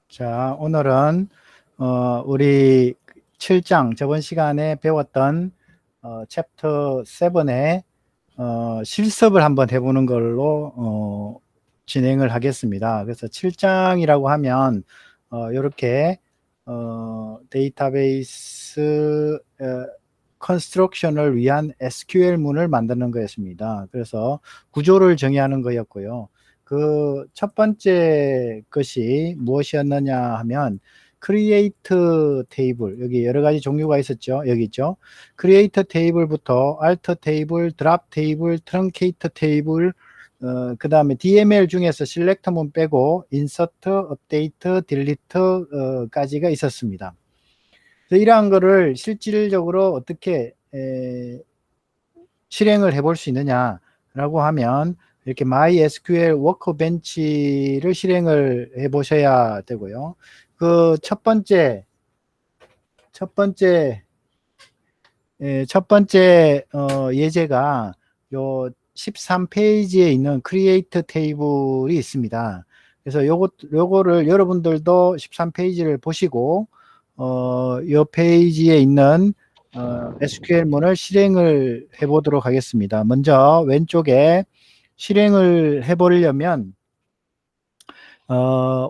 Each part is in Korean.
자, 오늘은 우리 7장 저번 시간에 배웠던 챕터 7의 실습을 한번 해보는 걸로 진행을 하겠습니다. 그래서 7장이라고 하면 이렇게 데이터베이스 컨스트럭션을 위한 SQL문을 만드는 거였습니다. 그래서 구조를 정의하는 거였고요. 그 첫 번째 것이 무엇이었느냐 하면 크리에이트 테이블, 여기 여러 가지 종류가 있었죠. 여기 있죠. 크리에이트 테이블부터 알터 테이블, 드랍 테이블, 트렁케이트 테이블, 그 다음에 DML 중에서 셀렉터문 빼고 인서트, 업데이트, 딜리트 까지가 있었습니다. 그래서 이러한 거를 실질적으로 어떻게 실행을 해볼 수 있느냐라고 하면 이렇게 MySQL 워크벤치를 실행을 해 보셔야 되고요. 그 첫 번째 예제가 요 13페이지에 있는 크리에이트 테이블이 있습니다. 그래서 요거를 여러분들도 13페이지를 보시고 요 페이지에 있는 SQL문을 실행을 해 보도록 하겠습니다. 먼저 왼쪽에 실행을 해 보려면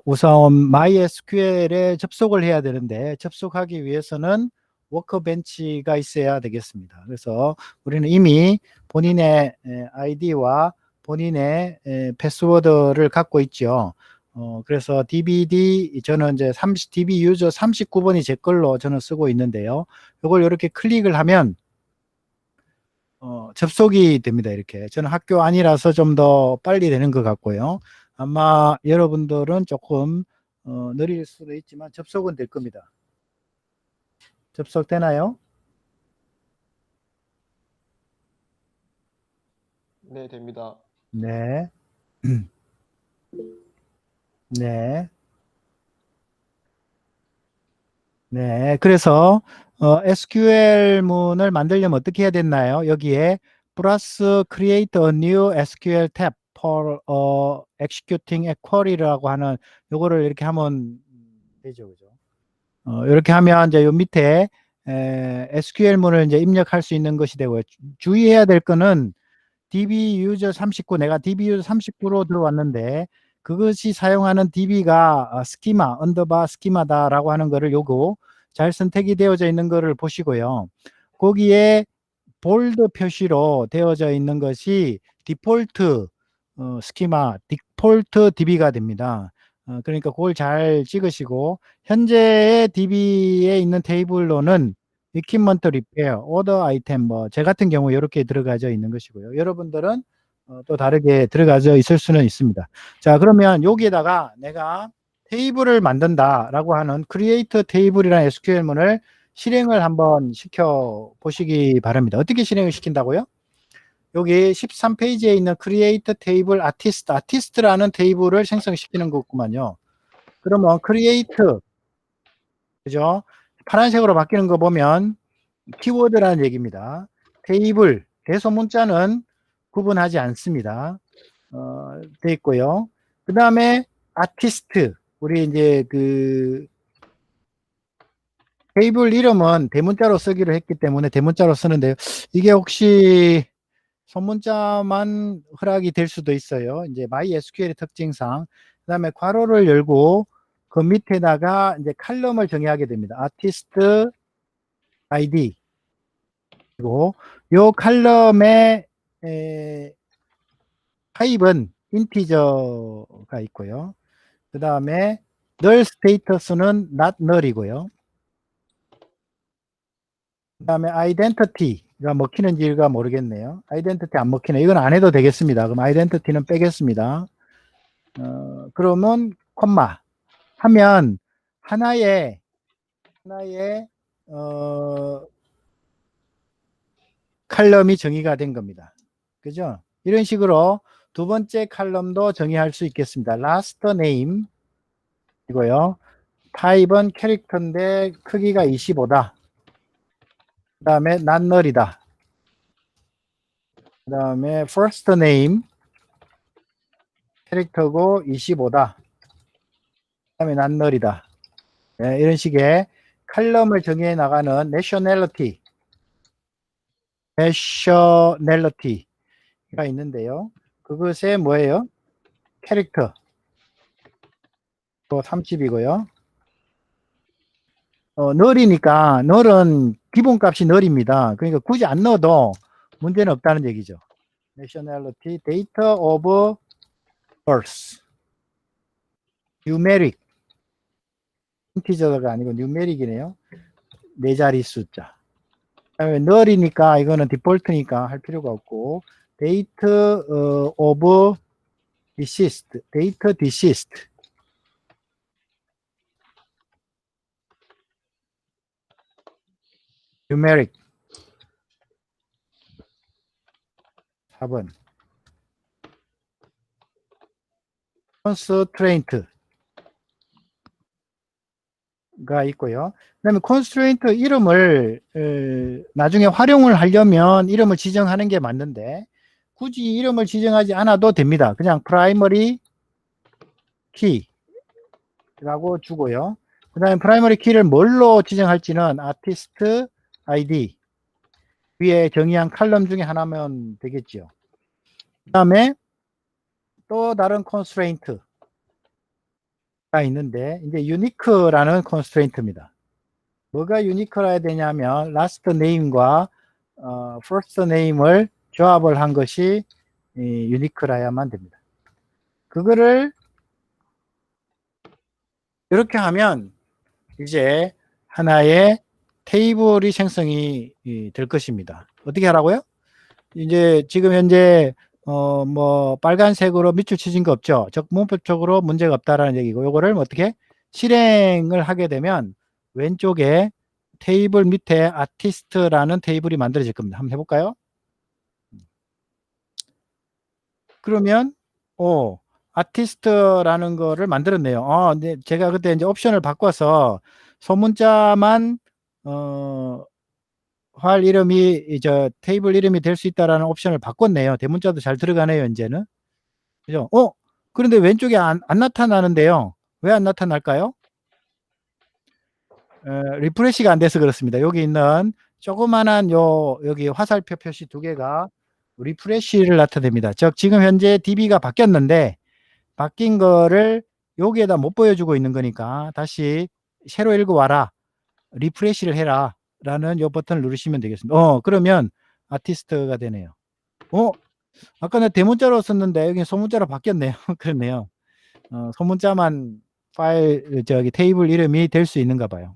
우선 MySQL에 접속을 해야 되는데 접속하기 위해서는 워크벤치가 있어야 되겠습니다. 그래서 우리는 이미 본인의 아이디와 본인의 패스워드를 갖고 있죠. 그래서 DBD 저는 이제 DB 유저 39번이 제 걸로 저는 쓰고 있는데요. 이걸 이렇게 클릭을 하면 접속이 됩니다. 이렇게 저는 학교 아니라서 좀 더 빨리 되는 것 같고요. 아마 여러분들은 조금 느릴 수도 있지만 접속은 될 겁니다. 접속되나요? 네, 됩니다. 네. 네. 네. 그래서 SQL문을 만들려면 어떻게 해야 됐나요? 여기에 플러스 create a new SQL tab for executing a query라고 하는 요거를 이렇게 하면 되죠. 그죠? 이렇게 하면 이제 요 밑에 SQL문을 이제 입력할 수 있는 것이 되고요. 주의해야 될 거는 DB 유저 39, 내가 DB 유저 39로 들어왔는데 그것이 사용하는 DB가 스키마, 언더바 스키마다라고 하는 거를 요거 잘 선택이 되어져 있는 거를 보시고요. 거기에 볼드 표시로 되어져 있는 것이 디폴트 스키마, 디폴트 DB가 됩니다. 그러니까 그걸 잘 찍으시고 현재의 DB에 있는 테이블로는 equipment repair, order item 제 같은 경우 이렇게 들어가져 있는 것이고요. 여러분들은 또 다르게 들어가져 있을 수는 있습니다. 자, 그러면 여기에다가 내가 테이블을 만든다라고 하는 create table이라는 SQL문을 실행을 한번 시켜 보시기 바랍니다. 어떻게 실행을 시킨다고요? 여기 13페이지에 있는 create table artist라는 테이블을 생성시키는 거구만요. 그러면 create, 그죠? 파란색으로 바뀌는 거 보면 키워드라는 얘기입니다. 테이블, 대소문자는 구분하지 않습니다. 돼 있고요. 그 다음에 아티스트, 우리 이제 그 테이블 이름은 대문자로 쓰기로 했기 때문에 대문자로 쓰는데요. 이게 혹시 소문자만 허락이 될 수도 있어요. 이제 MySQL의 특징상. 그 다음에 괄호를 열고 그 밑에다가 이제 칼럼을 정의하게 됩니다. 아티스트 ID. 그리고 요 칼럼의 타입은 인티저가 있고요. 그 다음에 null 스테이터스는 not null이고요. 그 다음에 identity가 먹히는지가 모르겠네요. identity 안 먹히네. 이건 안 해도 되겠습니다. 그럼 identity는 빼겠습니다. 그러면 콤마 하면 하나의 칼럼이 정의가 된 겁니다. 그죠? 이런 식으로 두 번째 칼럼도 정의할 수 있겠습니다. last name 이고요. 타입은 캐릭터인데 크기가 25다. 그 다음에 not null이다. 그 다음에 first name 캐릭터고 25다. 그다음에 not null이다. 네, 이런 식의 칼럼을 정해 나가는 nationality가 있는데요. 그것에 뭐예요? 캐릭터 또 30이고요. null이니까 null은 기본값이 null입니다. 그러니까 굳이 안 넣어도 문제는 없다는 얘기죠. nationality, date of birth, numeric, 인티저가 아니고 numeric이네요. 네 자리 숫자. null이니까 이거는 디폴트니까 할 필요가 없고 date of deceased, date deceased, numeric 4번 constraint 가 있고요. 그 다음에 constraint 이름을 나중에 활용을 하려면 이름을 지정하는 게 맞는데 굳이 이름을 지정하지 않아도 됩니다. 그냥 primary key라고 주고요. 그 다음에 primary key를 뭘로 지정할지는 artist id 위에 정의한 칼럼 중에 하나면 되겠죠. 그 다음에 또 다른 constraint가 있는데 이제 unique라는 constraint입니다. 뭐가 유니크라 해야 되냐면 last name과 first name을 조합을 한 것이 유니크라야만 됩니다. 그거를 이렇게 하면 이제 하나의 테이블이 생성이 될 것입니다. 어떻게 하라고요? 이제 지금 현재 뭐 빨간색으로 밑줄 치신 거 없죠? 즉 문법적으로 문제가 없다라는 얘기고 요거를 어떻게 실행을 하게 되면 왼쪽에 테이블 밑에 아티스트라는 테이블이 만들어질 겁니다. 한번 해볼까요? 그러면 아티스트라는 거를 만들었네요. 네, 제가 그때 이제 옵션을 바꿔서 소문자만 파일 이름이 테이블 이름이 될 수 있다라는 옵션을 바꿨네요. 대문자도 잘 들어가네요, 이제는. 그죠? 그런데 왼쪽에 안 나타나는데요. 왜 안 나타날까요? 리프레시가 안 돼서 그렇습니다. 여기 있는 조그만한 여기 화살표 표시 두 개가 리프레시를 나타냅니다. 즉 지금 현재 DB가 바뀌었는데 바뀐 거를 여기에다 못 보여주고 있는 거니까 다시 새로 읽어와라, 리프레시를 해라 라는 요 버튼을 누르시면 되겠습니다. 그러면 아티스트가 되네요. 아까 는 대문자로 썼는데 여기 소문자로 바뀌었네요. 그렇네요. 소문자만 파일 테이블 이름이 될 수 있는가 봐요.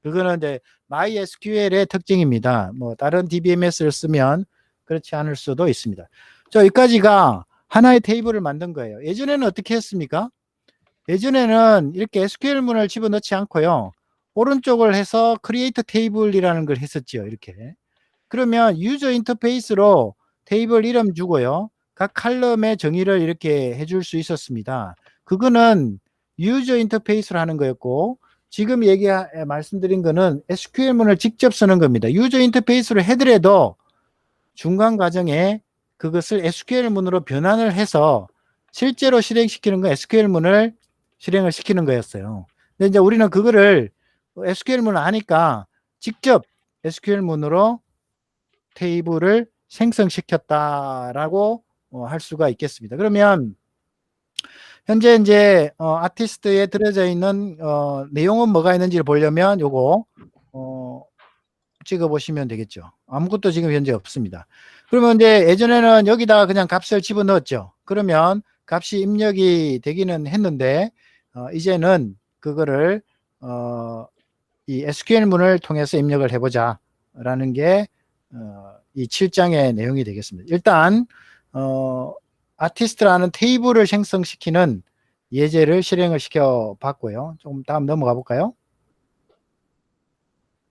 그거는 이제 MySQL의 특징입니다. 뭐 다른 DBMS를 쓰면 그렇지 않을 수도 있습니다. 자, 여기까지가 하나의 테이블을 만든 거예요. 예전에는 어떻게 했습니까? 예전에는 이렇게 SQL문을 집어넣지 않고요. 오른쪽을 해서 create table이라는 걸 했었죠. 이렇게. 그러면 유저 인터페이스로 테이블 이름 주고요. 각 칼럼의 정의를 이렇게 해줄 수 있었습니다. 그거는 유저 인터페이스로 하는 거였고 지금 말씀드린 거는 SQL문을 직접 쓰는 겁니다. 유저 인터페이스로 해더라도 중간 과정에 그것을 SQL문으로 변환을 해서 실제로 실행시키는 건 SQL문을 실행을 시키는 거였어요. 근데 이제 우리는 그거를 SQL문을 아니까 직접 SQL문으로 테이블을 생성시켰다라고 할 수가 있겠습니다. 그러면 현재 이제 아티스트에 들어져 있는 내용은 뭐가 있는지를 보려면 요거 찍어 보시면 되겠죠. 아무것도 지금 현재 없습니다. 그러면 이제 예전에는 여기다가 그냥 값을 집어넣었죠. 그러면 값이 입력이 되기는 했는데 이제는 그거를 이 SQL문을 통해서 입력을 해보자 라는 게 이 7장의 내용이 되겠습니다. 일단 아티스트라는 테이블을 생성시키는 예제를 실행을 시켜 봤고요. 조금 다음 넘어가 볼까요?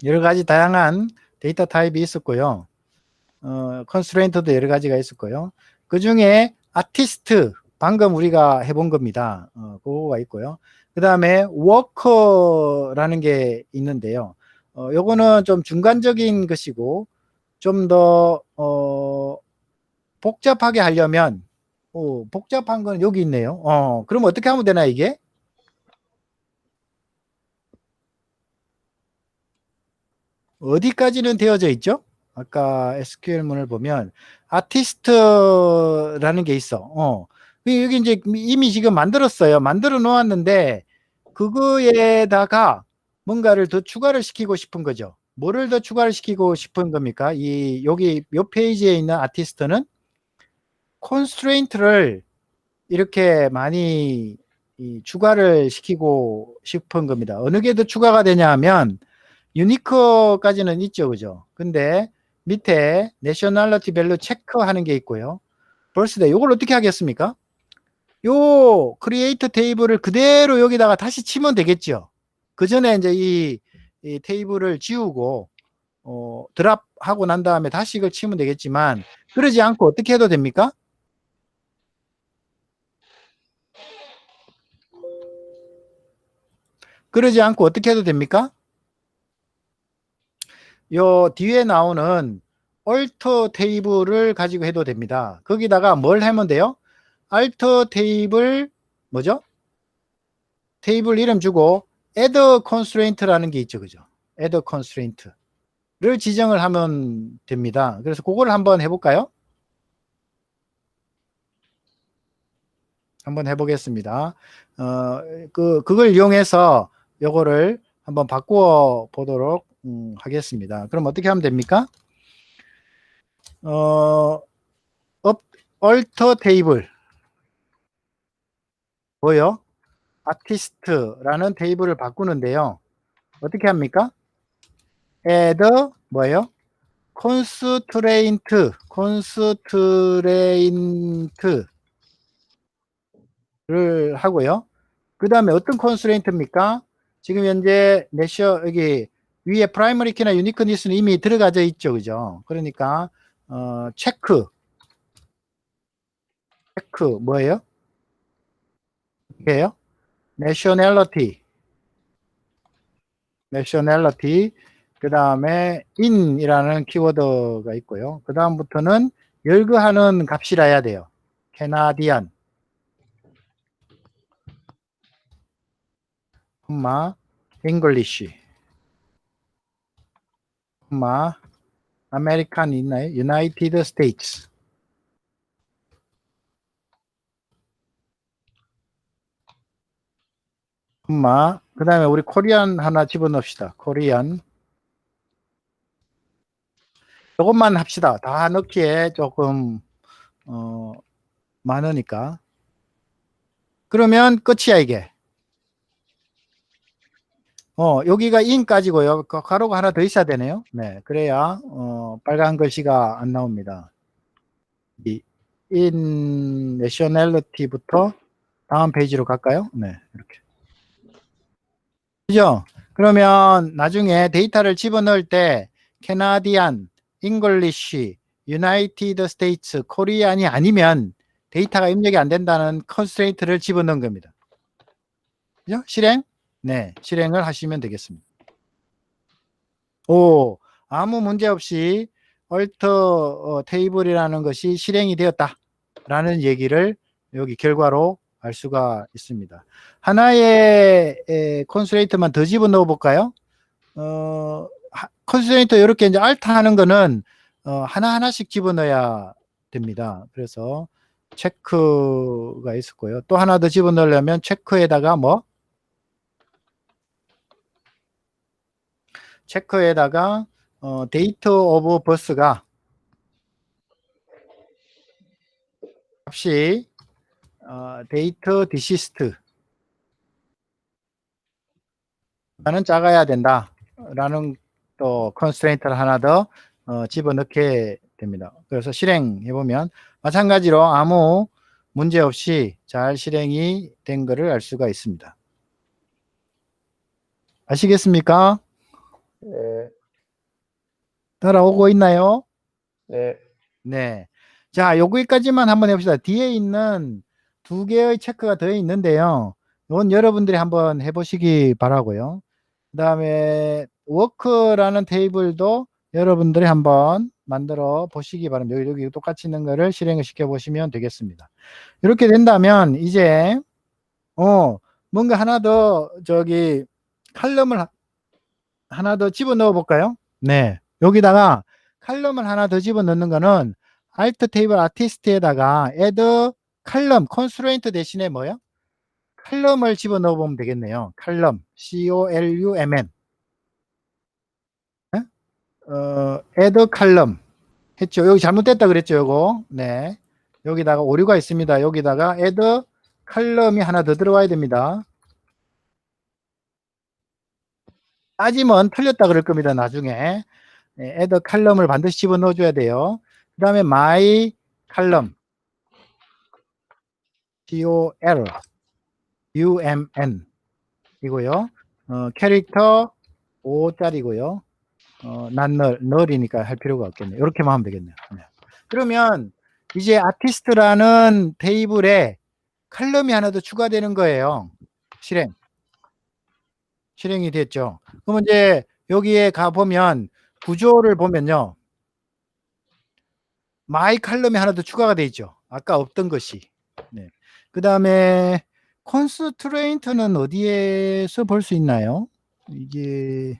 여러 가지 다양한 데이터 타입이 있었고요. 컨스트레인트도 여러 가지가 있었고요. 그 중에 아티스트 방금 우리가 해본 겁니다. 그거가 있고요. 그 다음에 워커라는 게 있는데요. 요거는 좀 중간적인 것이고 좀 더 복잡하게 하려면 복잡한 건 여기 있네요. 그럼 어떻게 하면 되나 이게? 어디까지는 되어져 있죠? 아까 SQL문을 보면 아티스트라는 게 있어. 여기 이제 이미 지금 만들었어요. 만들어 놓았는데 그거에다가 뭔가를 더 추가를 시키고 싶은 거죠. 뭐를 더 추가를 시키고 싶은 겁니까? 여기 요 페이지에 있는 아티스트는 constraint를 이렇게 많이 추가를 시키고 싶은 겁니다. 어느 게 더 추가가 되냐 하면 유니크까지는 있죠. 그죠? 근데 밑에 내셔널리티 밸류 체크하는 게 있고요. birthday 이걸 어떻게 하겠습니까? 요 크리에이터 테이블을 그대로 여기다가 다시 치면 되겠죠. 그 전에 이제 이 테이블을 지우고 드랍하고 난 다음에 다시 이걸 치면 되겠지만 그러지 않고 어떻게 해도 됩니까? 그러지 않고 어떻게 해도 됩니까? 요 뒤에 나오는 alter 테이블을 가지고 해도 됩니다. 거기다가 뭘 하면 돼요? alter 테이블 뭐죠? 테이블 이름 주고 add constraint라는 게 있죠. 그죠? add constraint를 지정을 하면 됩니다. 그래서 그걸 한번 해볼까요? 한번 해보겠습니다. 그걸 이용해서 요거를 한번 바꾸어 보도록 하겠습니다. 그럼 어떻게 하면 됩니까? alter 테이블 뭐요? 아티스트라는 테이블을 바꾸는데요. 어떻게 합니까? add 뭐예요? constraint를 하고요. 그 다음에 어떤 constraint입니까? 지금 현재 여기 위에 primary key나 uniqueness는 이미 들어가져 있죠. 그죠? 그러니까 체크 뭐예요? 이게요? nationality 그 다음에 in이라는 키워드가 있고요. 그 다음부터는 열거하는 값이라야 돼요. Canadian, English, American 있나요? United States. 그 다음에 우리 코리안 하나 집어넣읍시다. 코리안. 이것만 합시다. 다 넣기에 조금 많으니까. 그러면 끝이야 이게. 여기가 in까지고요. 가로가 하나 더 있어야 되네요. 네, 그래야 빨간 글씨가 안 나옵니다. 이 in nationality부터 다음 페이지로 갈까요? 네, 이렇게. 그죠? 그러면 나중에 데이터를 집어넣을 때 Canadian, English, United States, Korean이 아니면 데이터가 입력이 안 된다는 컨스트레인트를 집어넣은 겁니다. 그죠? 실행? 네, 실행을 하시면 되겠습니다. 아무 문제 없이 alter 테이블이라는 것이 실행이 되었다라는 얘기를 여기 결과로 알 수가 있습니다. 하나의 컨스트레인트만 더 집어넣어 볼까요? 컨스트레인트 이렇게 이제 알타 하는 거는 하나하나씩 집어넣어야 됩니다. 그래서 체크가 있었고요. 또 하나 더 집어넣으려면 체크에다가 체크에다가 데이트 오브 버스가 값이 데이터 디시스트 라는 작아야 된다 라는 또 컨스트레인트를 하나 더 집어넣게 됩니다. 그래서 실행해 보면 마찬가지로 아무 문제 없이 잘 실행이 된 것을 알 수가 있습니다. 아시겠습니까? 네, 따라오고 있나요? 네, 네. 자, 여기까지만 한번 해봅시다. 뒤에 있는 두 개의 체크가 더 있는데요. 이건 여러분들이 한번 해보시기 바라고요. 그 다음에 워크라는 테이블도 여러분들이 한번 만들어 보시기 바랍니다. 여기 똑같이 있는 거를 실행을 시켜 보시면 되겠습니다. 이렇게 된다면 이제 뭔가 하나 더 칼럼을 하나 더 집어넣어 볼까요? 네. 여기다가 칼럼을 하나 더 집어넣는 거는 Alt 테이블 아티스트에다가 add 칼럼 constraint 대신에 뭐요? 칼럼을 집어넣어 보면 되겠네요. 칼럼 COLUMN. 네? add 칼럼 했죠. 여기 잘못됐다 그랬죠, 요거. 네. 여기다가 오류가 있습니다. 여기다가 add 칼럼이 하나 더 들어와야 됩니다. 따지면 틀렸다 그럴 겁니다, 나중에. 네, add 칼럼을 반드시 집어넣어 줘야 돼요. 그 다음에 my 칼럼 COLUMN 이고요. 캐릭터 5짜리고요. 난 널이니까 할 필요가 없겠네요. 이렇게만 하면 되겠네요. 네. 그러면 이제 아티스트라는 테이블에 칼럼이 하나 더 추가되는 거예요. 실행이 됐죠. 그러면 이제 여기에 가보면 구조를 보면요. 마이 칼럼이 하나 더 추가가 되어 있죠. 아까 없던 것이. 네. 그 다음에 컨스트레인트는 어디에서 볼 수 있나요? 이게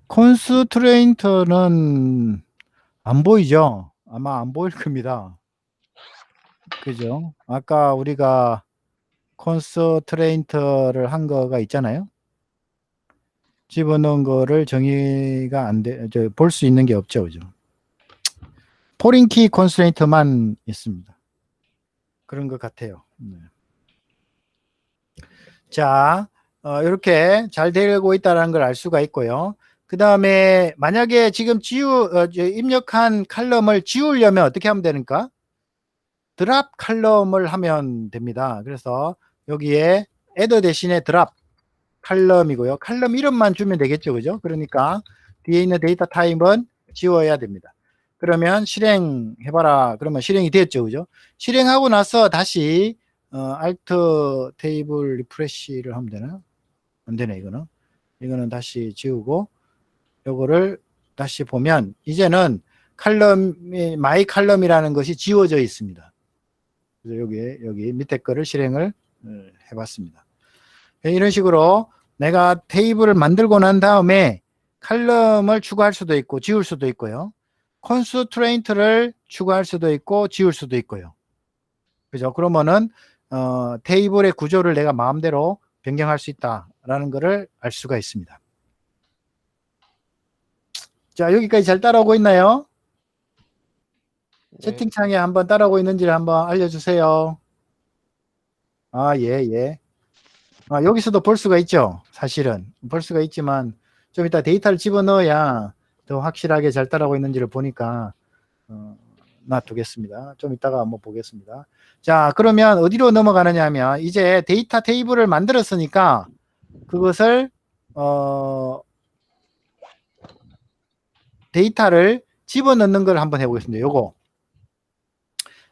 컨스트레인트는 안 보이죠? 아마 안 보일 겁니다. 그죠? 아까 우리가 컨스트레인트를 한 거가 있잖아요. 집어넣은 거를 정의가 안 돼, 볼 수 있는 게 없죠. 그죠? 포린키 컨스트레인트만 있습니다. 그런 것 같아요. 네. 자, 이렇게 잘 되고 있다는 걸 알 수가 있고요. 그 다음에 만약에 지금 입력한 칼럼을 지우려면 어떻게 하면 되는가? 드랍 칼럼을 하면 됩니다. 그래서 여기에 add 대신에 드랍 칼럼이고요. 칼럼 이름만 주면 되겠죠. 그죠? 그러니까 뒤에 있는 데이터 타입은 지워야 됩니다. 그러면 실행해봐라. 그러면 실행이 됐죠. 그죠? 실행하고 나서 다시 Alt 테이블 리프레시를 하면 되나? 안 되네, 이거는 다시 지우고 요거를 다시 보면 이제는 마이 칼럼이라는 것이 지워져 있습니다. 그래서 여기 밑에 거를 실행을 해봤습니다. 이런 식으로 내가 테이블을 만들고 난 다음에 칼럼을 추가할 수도 있고 지울 수도 있고요. 컨스트레인트를 추가할 수도 있고 지울 수도 있고요. 그죠? 그러면은 테이블의 구조를 내가 마음대로 변경할 수 있다라는 것을 알 수가 있습니다. 자, 여기까지 잘 따라오고 있나요? 네. 채팅창에 한번 따라오고 있는지를 한번 알려주세요. 아, 예. 여기서도 볼 수가 있죠. 사실은 볼 수가 있지만 좀 이따 데이터를 집어넣어야 더 확실하게 잘 따라오고 있는지를 보니까 놔두겠습니다. 좀 이따가 한번 보겠습니다. 자, 그러면 어디로 넘어가느냐 하면 이제 데이터 테이블을 만들었으니까 그것을 데이터를 집어넣는 걸 한번 해보겠습니다. 요거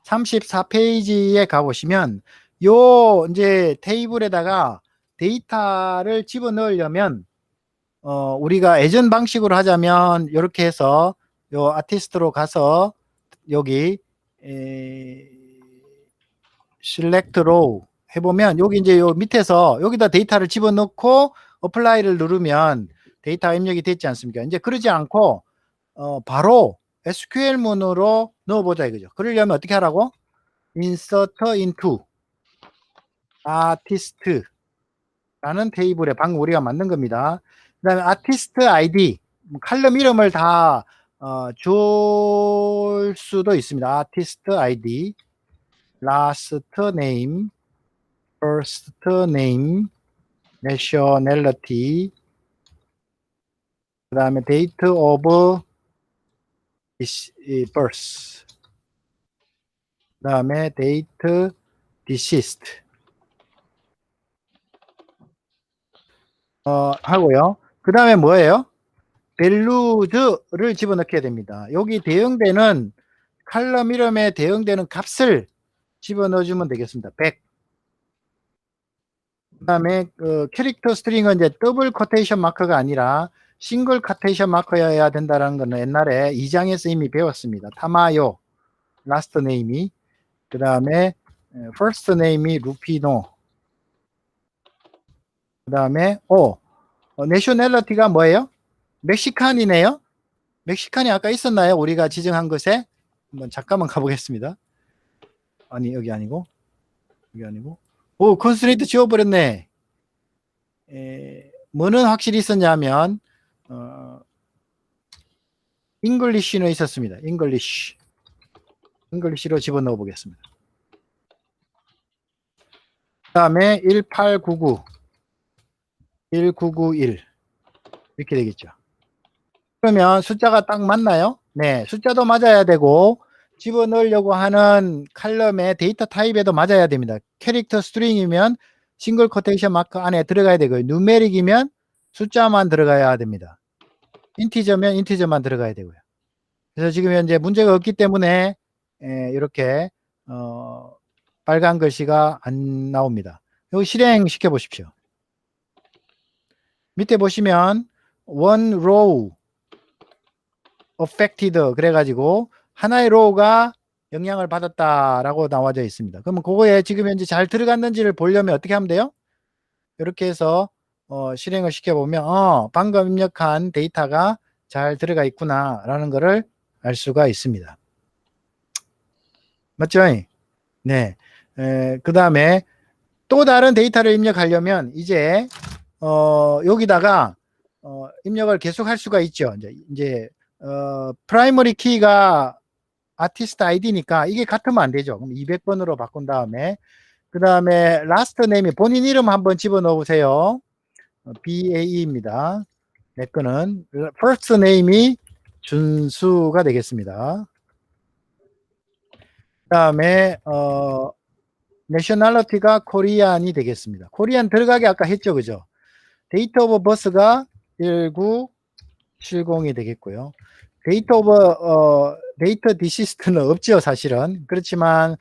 34페이지에 가보시면 요 이제 테이블에다가 데이터를 집어넣으려면 우리가 예전 방식으로 하자면 이렇게 해서 요 아티스트로 가서 여기 select row 해보면 여기 이제 요 밑에서 여기다 데이터를 집어넣고 어플라이를 누르면 데이터가 입력이 됐지 않습니까? 이제 그러지 않고 바로 SQL문으로 넣어보자 이거죠. 그러려면 어떻게 하라고? insert into artist 라는 테이블에 방금 우리가 만든 겁니다. 그 다음에 아티스트 아이디 칼럼 이름을 다 줄 수도 있습니다. 아티스트 아이디 last name first name nationality 그 다음에 date of birth 그 다음에 date deceased 하고요. 그 다음에 뭐예요? values를 집어넣게 됩니다. 여기 대응되는 칼럼 이름에 대응되는 값을 집어넣어주면 되겠습니다. 100. 그 다음에 캐릭터 스트링은 이제 더블 커테이션 마커가 아니라 싱글 커테이션 마커여야 된다는 거는 옛날에 2장에서 이미 배웠습니다. 타마요 라스트 네임이 그 다음에 퍼스트 네임이 루피노 그 다음에 내셔널리티가 뭐예요? 멕시칸이네요. 멕시칸이 아까 있었나요? 우리가 지정한 것에 한번 잠깐만 가보겠습니다. 아니 여기 아니고 컨스트레인트 지워버렸네. 뭐는 확실히 있었냐면 잉글리시는 있었습니다. 잉글리시로 집어넣어 보겠습니다. 그 다음에 1899 1991 이렇게 되겠죠. 그러면 숫자가 딱 맞나요? 네, 숫자도 맞아야 되고 집어넣으려고 하는 칼럼의 데이터 타입에도 맞아야 됩니다. 캐릭터 스트링이면 싱글 코테이션 마크 안에 들어가야 되고요. 누메릭이면 숫자만 들어가야 됩니다. 인티저면 인티저만 들어가야 되고요. 그래서 지금 현재 문제가 없기 때문에 이렇게 빨간 글씨가 안 나옵니다. 여기 실행시켜 보십시오. 밑에 보시면 one row affected 그래가지고 하나의 로우가 영향을 받았다라고 나와져 있습니다. 그러면 그거에 지금 현재 잘 들어갔는지를 보려면 어떻게 하면 돼요? 이렇게 해서 실행을 시켜보면 방금 입력한 데이터가 잘 들어가 있구나 라는 것을 알 수가 있습니다. 맞죠? 네. 그 다음에 또 다른 데이터를 입력하려면 이제 여기다가 입력을 계속 할 수가 있죠. 이제 프라이머리 키가 아티스트 아이디니까 이게 같으면 안 되죠. 그럼 200번으로 바꾼 다음에 그 다음에 라스트 네임이 본인 이름 한번 집어넣어 보세요. BAE입니다. 내 거는 first name이 준수가 되겠습니다. 그 다음에 nationality가 코리안이 되겠습니다. 코리안 들어가게 아까 했죠, 그죠? 데이트 오브 버스가 1970이 되겠고요. 데이터 디시스트는 없죠, 사실은. 그렇지만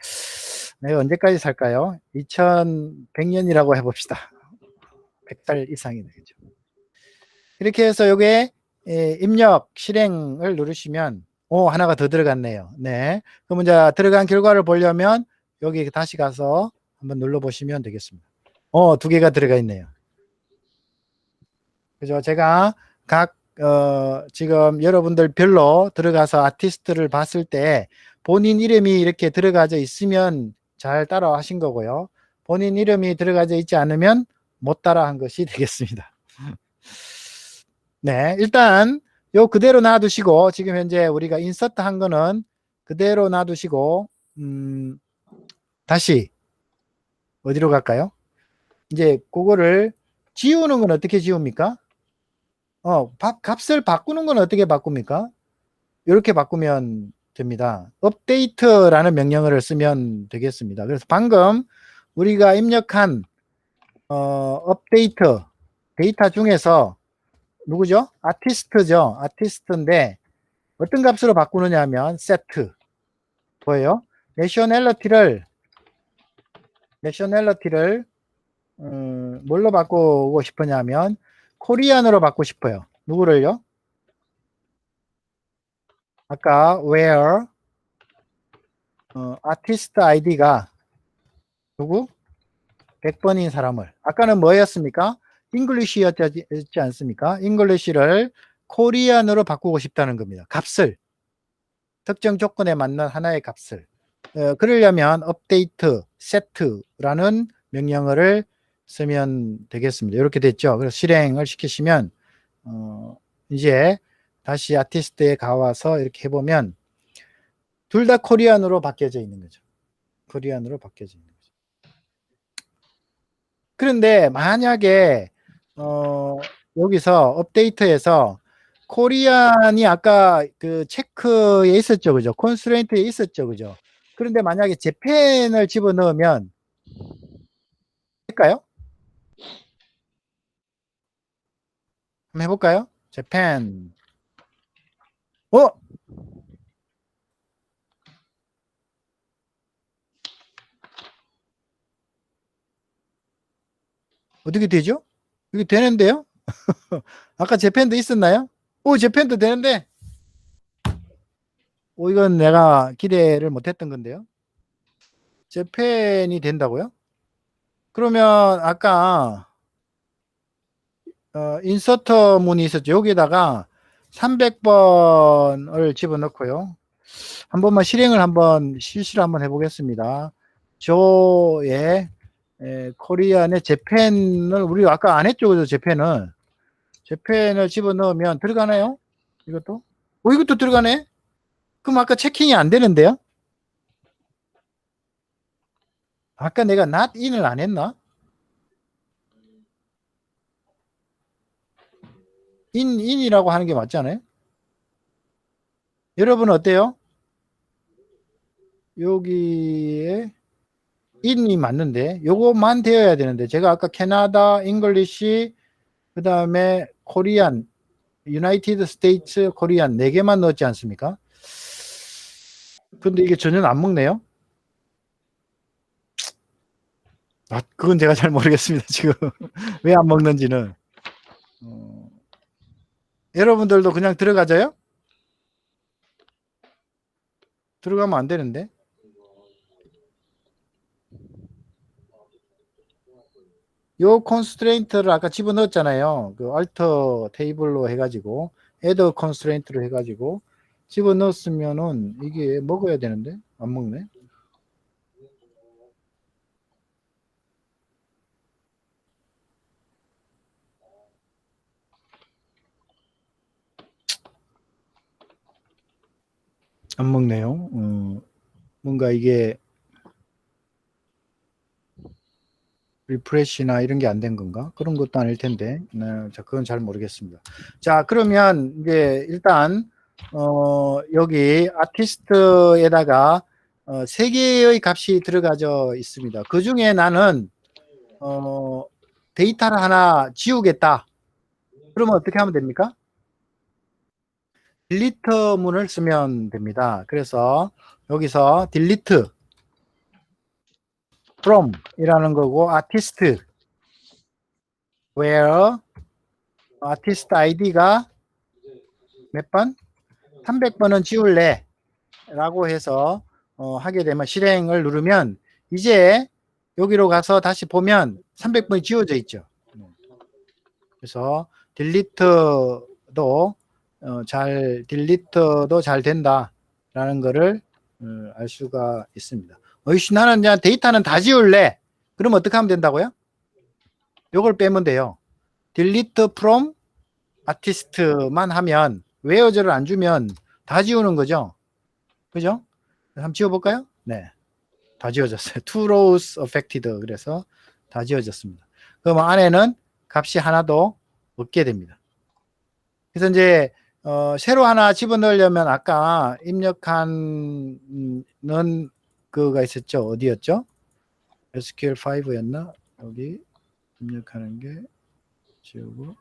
내가 언제까지 살까요? 2100년이라고 해봅시다. 100살 이상이 되겠죠. 이렇게 해서 요게 입력 실행을 누르시면 하나가 더 들어갔네요. 네. 그럼 이제 들어간 결과를 보려면 여기 다시 가서 한번 눌러 보시면 되겠습니다. 두 개가 들어가 있네요. 그죠? 제가 지금 여러분들 별로 들어가서 아티스트를 봤을 때 본인 이름이 이렇게 들어가져 있으면 잘 따라 하신 거고요. 본인 이름이 들어가져 있지 않으면 못 따라 한 것이 되겠습니다. 네, 일단 요 그대로 놔두시고 지금 현재 우리가 인서트 한 거는 그대로 놔두시고 다시 어디로 갈까요? 이제 그거를 지우는 건 어떻게 지웁니까? 값을 바꾸는 건 어떻게 바꿉니까? 이렇게 바꾸면 됩니다. 업데이트라는 명령어를 쓰면 되겠습니다. 그래서 방금 우리가 입력한 업데이트 데이터 중에서 누구죠? 아티스트죠. 아티스트인데 어떤 값으로 바꾸느냐 하면 set 뭐예요? 내셔널리티를 뭘로 바꾸고 싶으냐면 코리안으로 바꾸고 싶어요. 누구를요? 아까 where 아티스트 아이디가 누구? 100번인 사람을 아까는 뭐였습니까? 잉글리시였지 않습니까? 잉글리시를 코리안으로 바꾸고 싶다는 겁니다. 값을 특정 조건에 맞는 하나의 값을 그러려면 update set라는 명령어를 쓰면 되겠습니다. 이렇게 됐죠. 그래서 실행을 시키시면 이제 다시 아티스트에 가와서 이렇게 해보면 둘 다 코리안으로 바뀌어져 있는 거죠. 코리안으로 바뀌어져 있는 거죠. 그런데 만약에 여기서 업데이트에서 코리안이 아까 그 체크에 있었죠, 그죠? 컨스트레인트에 있었죠, 그죠? 그런데 만약에 재팬을 집어넣으면 될까요? 한번 해볼까요? 재팬. 어떻게 되죠? 이게 되는데요? 아까 재팬도 있었나요? 재팬도 되는데 이건 내가 기대를 못했던 건데요. 재팬이 된다고요? 그러면 아까 인서터 문이 있었죠. 여기다가 300번을 집어넣고요. 한 번만 실행을 한번 실시를 한번 해보겠습니다. 조의 코리안의 재팬을 우리 아까 안 했죠, 그죠? 재팬을 집어넣으면 들어가나요? 이것도? 이것도 들어가네? 그럼 아까 체킹이 안 되는데요? 아까 내가 not in을 안 했나? in이라고 하는 게 맞지 않아요? 여러분 어때요? 여기에 in이 맞는데 요것만 되어야 되는데 제가 아까 캐나다, 잉글리시, 그 다음에 코리안, 유나이티드 스테이츠, 코리안 4개만 넣었지 않습니까? 근데 이게 전혀 안 먹네요. 그건 제가 잘 모르겠습니다. 지금 왜 안 먹는지는. 여러분들도 그냥 들어가져요? 들어가면 안 되는데. 요 컨스트레인트를 아까 집어넣었잖아요. 그 알터 테이블로 해가지고 애더 컨스트레인트로 해가지고 집어넣었으면은 이게 먹어야 되는데 안 먹네. 안 먹네요. 뭔가 이게 리프레시나 이런 게 안 된 건가? 그런 것도 아닐 텐데. 네, 자, 그건 잘 모르겠습니다. 자, 그러면 이제 일단 여기 아티스트에다가 3개의 값이 들어가져 있습니다. 그 중에 나는 데이터를 하나 지우겠다. 그러면 어떻게 하면 됩니까? 딜리트 문을 쓰면 됩니다. 그래서 여기서 딜리트 from 이라는 거고 artist where artist id가 몇 번? 300번은 지울래 라고 해서 하게 되면 실행을 누르면 이제 여기로 가서 다시 보면 300번이 지워져 있죠. 그래서 딜리트도 잘 된다라는 거를 알 수가 있습니다. 나는 그냥 데이터는 다 지울래. 그럼 어떻게 하면 된다고요? 요걸 빼면 돼요. delete from artist만 하면 where's를 안 주면 다 지우는 거죠. 그죠? 한번 지워볼까요? 네. 다 지워졌어요. two rows affected. 그래서 다 지워졌습니다. 그럼 안에는 값이 하나도 없게 됩니다. 그래서 이제 새로 하나 집어넣으려면 아까 입력한 그거가 있었죠. 어디였죠? SQL5였나? 여기 입력하는 게 지우고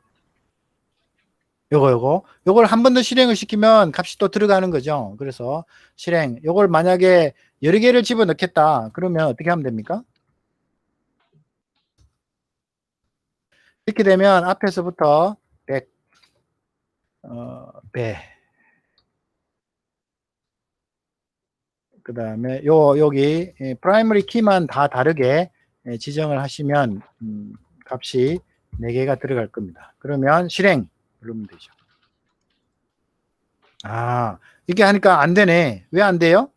요걸 한 번 더 실행을 시키면 값이 또 들어가는 거죠. 그래서 실행 요걸 만약에 여러 개를 집어넣겠다. 그러면 어떻게 하면 됩니까? 이렇게 되면 앞에서부터 100 배. 그 다음에 여기 프라이머리 키만 다 다르게 지정을 하시면 값이 4개가 들어갈 겁니다. 그러면 실행 누르면 되죠. 이렇게 하니까 안 되네. 왜 안 돼요?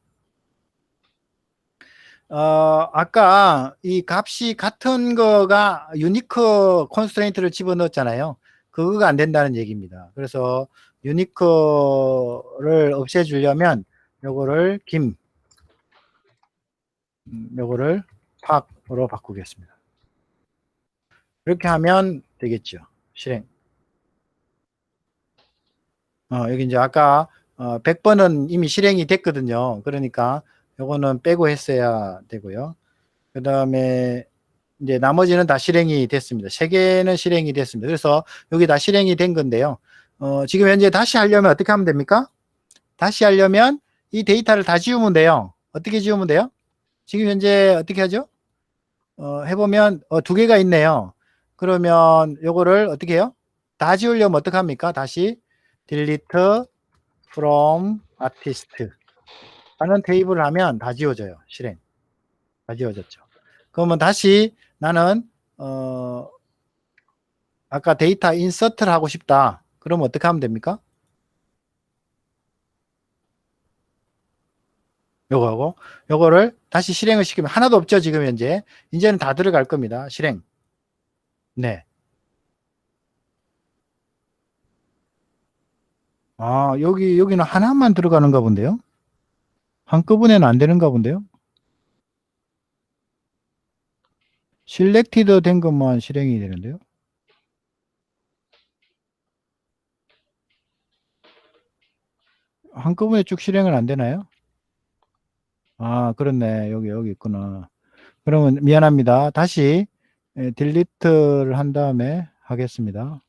아까 이 값이 같은 거가 유니크 컨스트레인트를 집어넣었잖아요. 그거가 안 된다는 얘기입니다. 그래서 유니크를 없애주려면 요거를 요거를 팍으로 바꾸겠습니다. 이렇게 하면 되겠죠. 실행. 여기 이제 아까 100번은 이미 실행이 됐거든요. 그러니까 요거는 빼고 했어야 되고요. 그 다음에 이제 나머지는 다 실행이 됐습니다. 3개는 실행이 됐습니다. 그래서 여기 다 실행이 된 건데요. 지금 현재 다시 하려면 어떻게 하면 됩니까? 다시 하려면 이 데이터를 다 지우면 돼요. 어떻게 지우면 돼요? 지금 현재 어떻게 하죠? 해보면 2개가 있네요. 그러면 요거를 어떻게 해요? 다 지우려면 어떻게 합니까? 다시 delete from artist 하는 테이블을 하면 다 지워져요. 실행. 다 지워졌죠. 그러면 다시 나는 아까 데이터 인서트를 하고 싶다. 그럼 어떻게 하면 됩니까? 요거를 다시 실행을 시키면 하나도 없죠, 지금 현재. 이제는 다 들어갈 겁니다. 실행. 네. 아, 여기는 하나만 들어가는가 본데요? 한꺼번에는 안 되는가 본데요? 실렉티드 된 것만 실행이 되는데요? 한꺼번에 쭉 실행은 안 되나요? 아, 그렇네. 여기 있구나. 그러면 미안합니다. 다시 딜리트를 한 다음에 하겠습니다.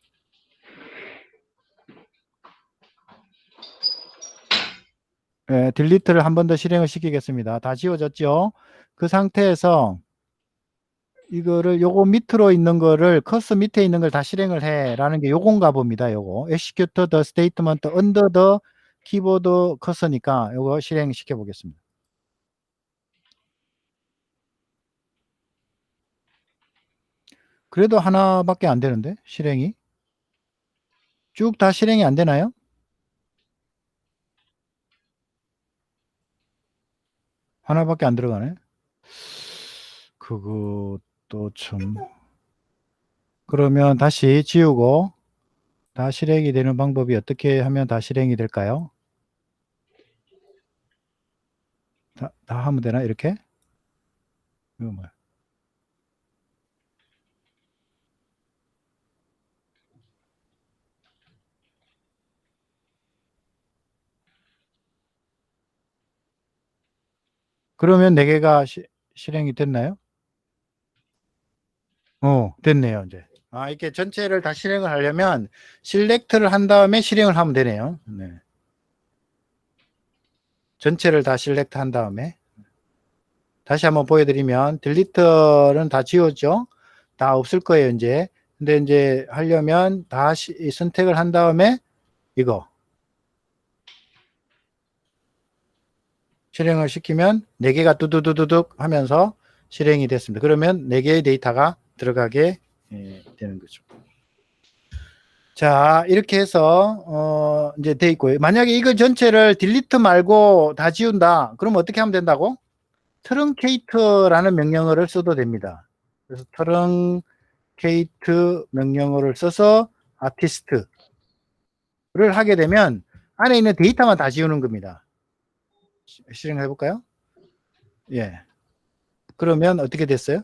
딜리트를 한 번 더 실행을 시키겠습니다. 다 지워졌죠? 그 상태에서 이거를 요거 밑으로 있는 거를 커서 밑에 있는 걸 다 실행을 해 라는 게 요건가 봅니다. 요거 execute the statement under the keyboard cursor니까 요거 실행시켜 보겠습니다. 그래도 하나밖에 안 되는데 실행이 쭉 다 실행이 안 되나요? 하나밖에 안 들어가네. 그것도 참. 그러면 다시 지우고 다 실행이 되는 방법이 어떻게 하면 다 실행이 될까요? 다 하면 되나 이렇게? 이거 뭐야? 그러면 4개가 실행이 됐나요? 됐네요, 이제. 아, 이렇게 전체를 다 실행을 하려면 실렉트를 한 다음에 실행을 하면 되네요. 네. 전체를 다 실렉트 한 다음에 다시 한번 보여드리면 딜리트는 다 지웠죠? 다 없을 거예요, 이제. 근데 이제 하려면 다 선택을 한 다음에 이거 실행을 시키면 4개가 두두두두둑 하면서 실행이 됐습니다. 그러면 4개의 데이터가 들어가게 되는 거죠. 자, 이렇게 해서 이제 돼 있고요. 만약에 이걸 전체를 딜리트 말고 다 지운다. 그럼 어떻게 하면 된다고? 트렁케이트라는 명령어를 써도 됩니다. 그래서 트렁케이트 명령어를 써서 아티스트를 하게 되면 안에 있는 데이터만 다 지우는 겁니다. 실행해 볼까요? 예. 그러면 어떻게 됐어요?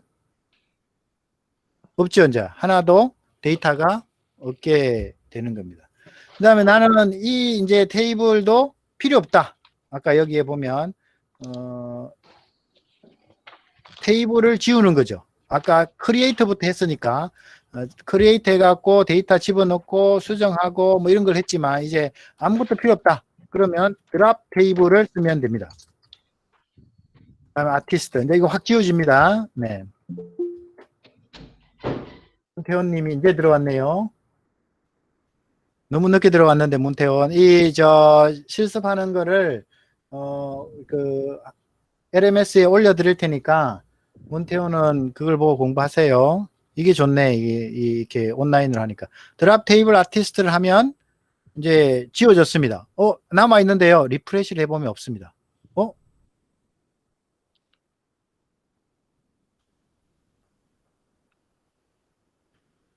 없죠, 이제. 하나도 데이터가 없게 되는 겁니다. 그 다음에 나는 이 이제 테이블도 필요 없다. 아까 여기에 보면, 테이블을 지우는 거죠. 아까 크리에이터부터 했으니까, 크리에이터 해갖고 데이터 집어넣고 수정하고 뭐 이런 걸 했지만 이제 아무것도 필요 없다. 그러면 드랍 테이블을 쓰면 됩니다. 다음에 아티스트. 이제 이거 확 지워집니다. 네. 태원님이 이제 들어왔네요. 너무 늦게 들어왔는데 문태원 실습하는 거를 그 LMS에 올려드릴 테니까 문태원은 그걸 보고 공부하세요. 이게 좋네. 이렇게 온라인으로 하니까 드랍 테이블 아티스트를 하면 이제 지워졌습니다. 남아 있는데요. 리프레시를 해보면 없습니다.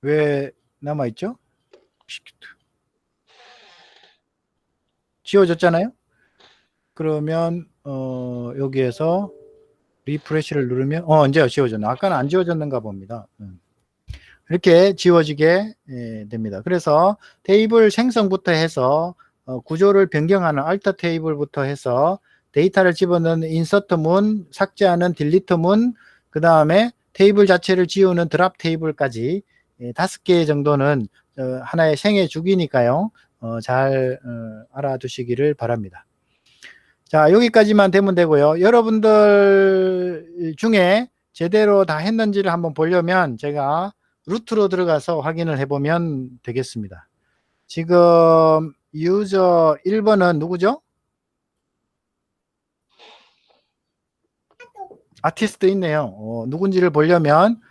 왜 남아 있죠? 지워졌잖아요. 그러면 여기에서 리프레시를 누르면 이제 지워졌네. 아까는 안 지워졌는가 봅니다. 이렇게 지워지게 됩니다. 그래서 테이블 생성부터 해서 구조를 변경하는 알터 테이블부터 해서 데이터를 집어넣는 인서트 문, 삭제하는 딜리트 문, 그 다음에 테이블 자체를 지우는 드랍 테이블까지 5개 정도는 하나의 생애 주기니까요. 잘 알아두시기를 바랍니다. 자, 여기까지만 되면 되고요. 여러분들 중에 제대로 다 했는지를 한번 보려면 제가 루트로 들어가서 확인을 해보면 되겠습니다. 지금 유저 1번은 누구죠? 아티스트 있네요. 누군지를 보려면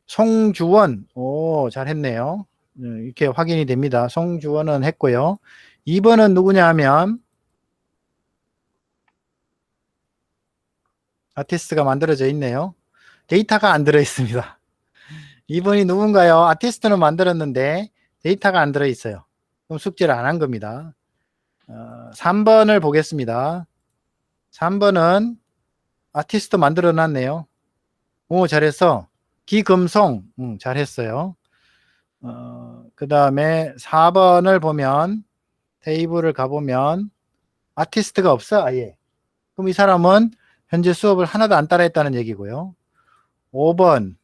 송주원. 오, 잘했네요. 이렇게 확인이 됩니다. 송주원은 했고요. 2번은 누구냐 하면 아티스트가 만들어져 있네요. 데이터가 안 들어 있습니다. 2번이 누군가요? 아티스트는 만들었는데 데이터가 안 들어 있어요. 그럼 숙제를 안 한 겁니다. 3번을 보겠습니다. 3번은 아티스트 만들어 놨네요. 오, 잘했어. 기금송. 잘했어요. 그 다음에 4번을 보면 테이블을 가보면 아티스트가 없어, 아예. 그럼 이 사람은 현재 수업을 하나도 안 따라했다는 얘기고요. 5번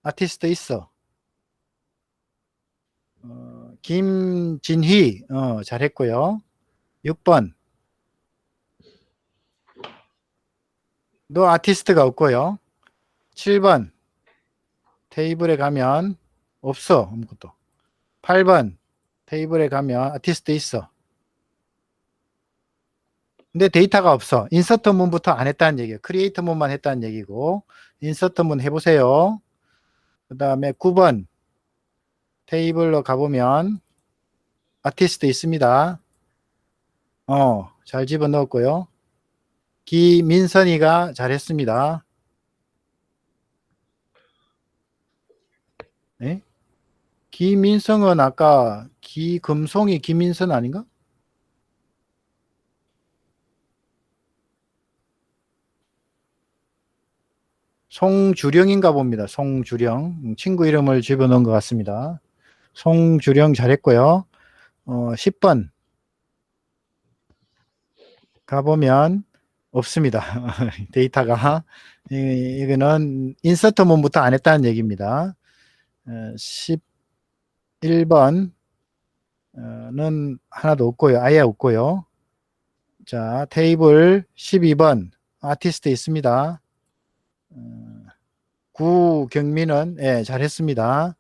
아티스트 있어. 김진휘. 잘했고요. 6번 너 아티스트가 없고요. 7번 테이블에 가면 없어, 아무것도. 8번 테이블에 가면 아티스트 있어. 근데 데이터가 없어. 인서트 문부터 안 했다는 얘기예요. 크리에이터 문만 했다는 얘기고, 인서트 문 해보세요. 그 다음에 9번 테이블로 가보면 아티스트 있습니다. 잘 집어넣었고요. 기민선이가 잘했습니다. 네? 기민성은 아까 기금송이 기민선 아닌가? 송주령인가 봅니다. 송주령. 친구 이름을 집어넣은 것 같습니다. 송주령 잘했고요. 10번 가보면 없습니다. 데이터가. 이거는 인서트 문부터 안 했다는 얘기입니다. 11번은 하나도 없고요. 아예 없고요. 자, 테이블 12번 아티스트 있습니다. 구경민은 예, 잘했습니다.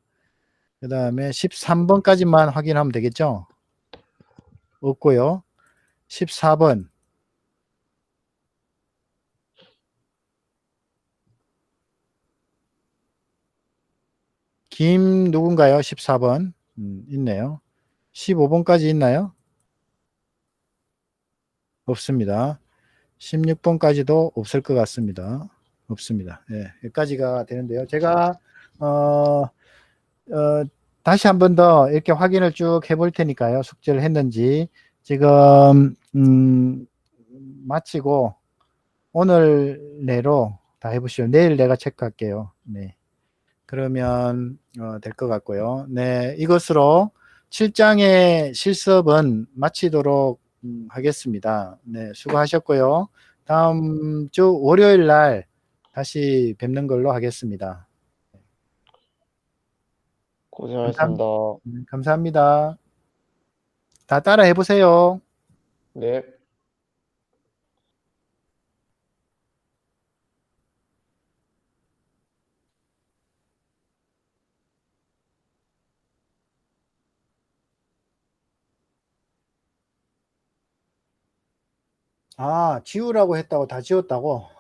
그 다음에 13번까지만 확인하면 되겠죠? 없고요. 14번 김 누군가요? 14번 있네요. 15번까지 있나요? 없습니다. 16번까지도 없을 것 같습니다. 없습니다. 예, 여기까지가 되는데요. 제가 다시 한 번 더 이렇게 확인을 쭉 해볼 테니까요. 숙제를 했는지 지금 마치고 오늘 내로 다 해보시죠. 내일 내가 체크할게요. 네. 그러면 될 것 같고요. 네, 이것으로 7장의 실습은 마치도록 하겠습니다. 네, 수고하셨고요. 다음 주 월요일 날 다시 뵙는 걸로 하겠습니다. 고생하셨습니다. 감사합니다. 다 따라 해보세요. 네. 아, 지우라고 했다고 다 지웠다고?